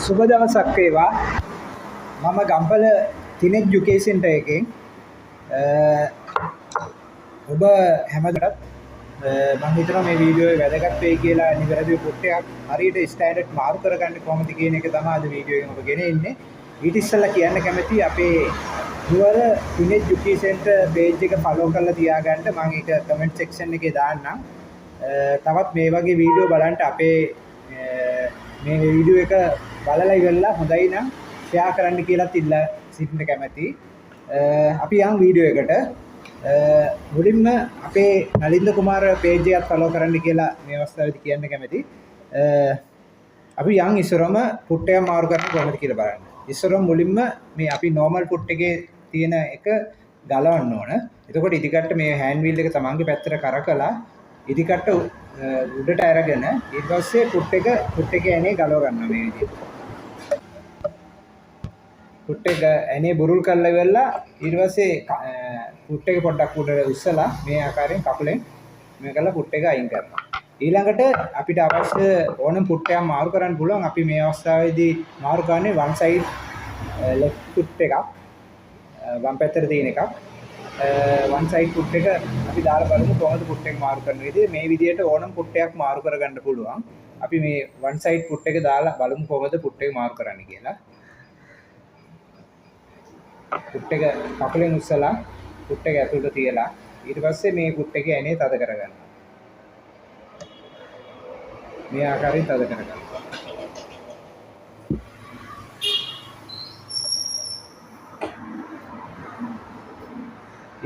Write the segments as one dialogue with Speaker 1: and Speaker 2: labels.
Speaker 1: සුබ දවසක් වේවා. මම ගම්පල තිනෙත් ජුකේ සෙන්ටර් එකෙන් ඔබ හැමදාමත් මම හිතනවා මේ වීඩියෝ එක වැදගත් වෙයි කියලා නිවැරදිව පුට්ටයක් හරියට ස්ටෑන්ඩඩ් මාරු කරගන්න කොහොමද කියන එක තමයි අද වීඩියෝ එකෙන් ඔබ ගෙන එන්නේ. ඊට ඉස්සෙල්ලා කියන්න කැමතියි අපේ නුවර තිනෙත් ජුකේ සෙන්ටර් පේජ් එක ෆලෝ කරලා තියාගන්න. මම ඒක කමෙන්ට් සෙක්ෂන් එකේ දාන්නම්. තවත් මේ වගේ වීඩියෝ බලන්න අපේ මේ වීඩියෝ එක බලලා ඉවරලා හොඳයි නම් ෂෙයා කරන්න කියලාත් ඉල්ලා සිටින්න කැමතියි. අපි යන් වීඩියෝ එකට. මුලින්ම අපේ නලින්ද කුමාර පේජ් එකත් ෆලෝ කරන්න කියලා මේ අවස්ථාවේදී කියන්න කැමතියි. අපි යන් ඉස්සරම පුට් එක මාරු කරන්න කොහොමද කියලා බලන්න. ඉස්සරම මුලින්ම මේ අපි normal පුට් එකේ තියෙන එක ගලවන්න ඕන. එතකොට ඉදිකට මේ හෑන්ඩ් වීල් එක තමන්ගේ පැත්තට කරකලා ඉදිකට උඩට අරගෙන ඊට පස්සේ පුට් එක ඇනේ ගලව ගන්නවා මේ විදිහට. පුට් එක ඇනේ බුරුල් කරලා ඉවරලා ඊට පස්සේ පුට් එක පොඩ්ඩක් උඩට උස්සලා මේ ආකාරයෙන් කකුලෙන් මේ කරලා පුට් එක අයින් කරනවා. ඊළඟට අපිට අවශ්‍ය ඕනම පුට් එකක් මාරු කරන්න පුළුවන්. අපි මේ අවස්ථාවේදී මාරු කරන්නේ one side left පුට් එකක්. වම් පැත්තට තියෙන එකක්. one side පුට් එක අපි දාලා බලමු කොහොමද පුට් එක මාරු කරන විදිය. මේ විදියට ඕනම පුට් එකක් මාරු කරගන්න පුළුවන්. අපි මේ one side පුට් එක දාලා බලමු කොහොමද පුට් එක මාරු කරන්නේ කියලා. පුට් එක කකුලෙන් උස්සලා පුට් එක ඇතුළට තියලා ඊට පස්සේ මේ පුට් එකේ ඇනේ තද කරගන්න. මේ ආකාරයෙන් තද කරගන්න.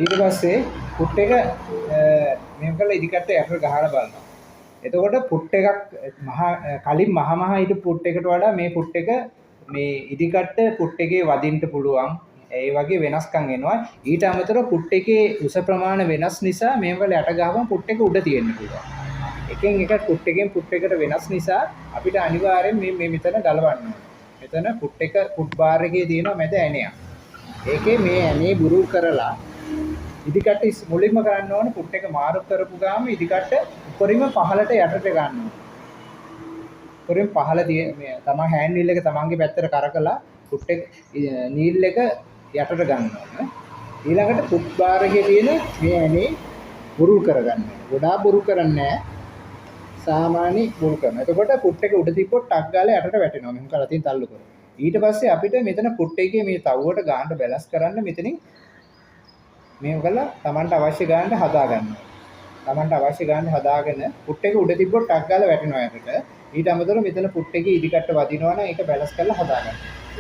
Speaker 1: ඊට පස්සේ පුට් එක මෙහෙම කරලා ඉදිකට යටට ගහලා බලනවා. එතකොට පුට් එකක් කලින් මහ හිටපු පුට් එකට වඩා මේ පුට් එක මේ ඉදිකට පුට් එකේ වදින්න පුළුවන්. ඒ වගේ වෙනස්කම් එනවා. ඊට අමතරව පුට් එකේ උස ප්‍රමාණය වෙනස් නිසා මේක වල යට ගහපම පුට් එක උඩ තියෙන්න පුළුවන්. එකෙන් එක පුට් එකෙන් පුට් එකට වෙනස් නිසා අපිට අනිවාර්යෙන් මේ මෙතන ගලවන්න ඕනේ. මෙතන පුට් බාර් එකේ තියෙන මැද ඇණයක්. ඒකේ මේ ඇණේ බුරුල් කරලා ඉදිකට මුලින්ම කරන්න ඕනේ පුට් එක මාරු කරපු ගාම ඉදිකට උඩරින්ම පහළට යටට ගන්න ඕනේ. උඩරින් පහළ මේ තමයි හෑන්ඩ් වීල් එක තමන්ගේ පැත්තට කරකලා පුට් එක නීල් එක යටට ගන්න ඕනේ. ඊළඟට පුට් බාර් එකේ තියෙන මේ ඇනේ බුරුල් කරගන්න. ගොඩාක් බුරුල් කරන්නේ නැහැ. සාමාන්‍ය බුරුල් කරනවා. එතකොට පුට් එක උඩ තිබ්බොත් ටක් ගාලා යටට වැටෙනවා. මෙහෙම කරලා තින් තල්ලු කරනවා. ඊට පස්සේ අපිට මෙතන පුට් එකේ මේ තව්වට ගාන්න බැලන්ස් කරන්න මෙතනින් මේක කළා Tamanට අවශ්‍ය ගානට හදා ගන්නවා. Tamanට අවශ්‍ය ගානට හදාගෙන පුට් එක උඩ තිබ්බොත් ටක් ගාලා වැටෙනවා යකට. ඊට අමතරව මෙතන පුට් එකේ ඉදිකට වදිනවා නම් ඒක බැලන්ස් කරලා හදා ගන්න.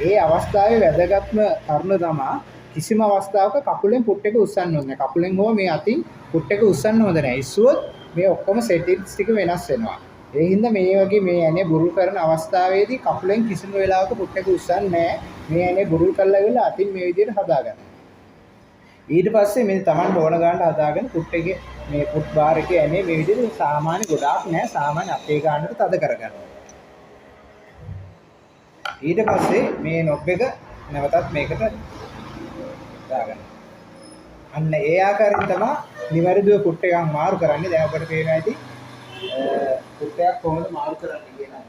Speaker 1: ඒ අවස්ථාවේ වැදගත්ම කරුණ තමයි කිසිම අවස්ථාවක කකුලෙන් පුට් එක උස්සන්න ඕනේ නැහැ. කකුලෙන් හෝ මේ අතින් පුට් එක උස්සන්න හොඳ නැහැ. ඉස්සුවොත් මේ ඔක්කොම සෙටින්ග්ස් ටික වෙනස් වෙනවා. ඒ හින්දා මේ වගේ මේ ඇනේ බුරුල් කරන අවස්ථාවේදී කකුලෙන් කිසිම වෙලාවක පුට් එක උස්සන්නේ නැහැ. මේ ඇනේ බුරුල් කරලා ඉවරලා අතින් මේ විදිහට හදා ගන්න. ඊට පස්සේ මේ Tamanට ඕන ගානට හදාගෙන පුට් එකේ මේ පුට් බාර් එකේ ඇනේ මේ විදිහට සාමාන්‍ය ගොඩාක් නැහැ. සාමාන්‍ය අපේ ගානට තද කරගන්නවා. ඊට පස්සේ මේ නොබ් එක නැවතත් මේකට දාගන්න. අන්න ඒ ආකාරයෙන් තමයි නිවැරදිව පුට් එකක් මාරු කරන්නේ. දැන් ඔබට පේනවා ඇති පුට් එකක් කොහොමද මාරු කරන්නේ කියලා.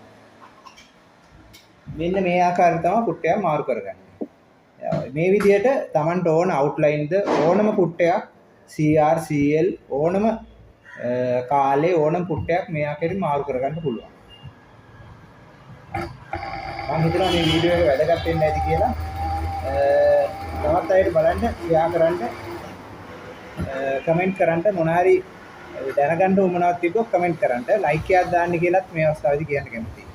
Speaker 1: මෙන්න මේ ආකාරයෙන් තමයි පුට් එකක් මාරු කරගන්නේ. මේ විදිහට Tamanට ඕන අවුට්ලයින්ද ඕනම පුට් එකක් CR CL ඕනම කාලේ ඕනම පුට් එකක් මේ ආකාරයෙන් මාරු කරගන්න පුළුවන්. මම හිතනවා මේ වීඩියෝ එක වැදගත් වෙන්න ඇති කියලා. තවත් අයට බලන්න, ෂෙයා කරන්න, කමෙන්ට් කරන්න, මොන හරි දැනගන්න උවමනාවක් තිබ්බොත් කමෙන්ට් කරන්න. ලයික් එකක් දාන්න කියලාත් මේ අවස්ථාවේදී කියන්න කැමතියි.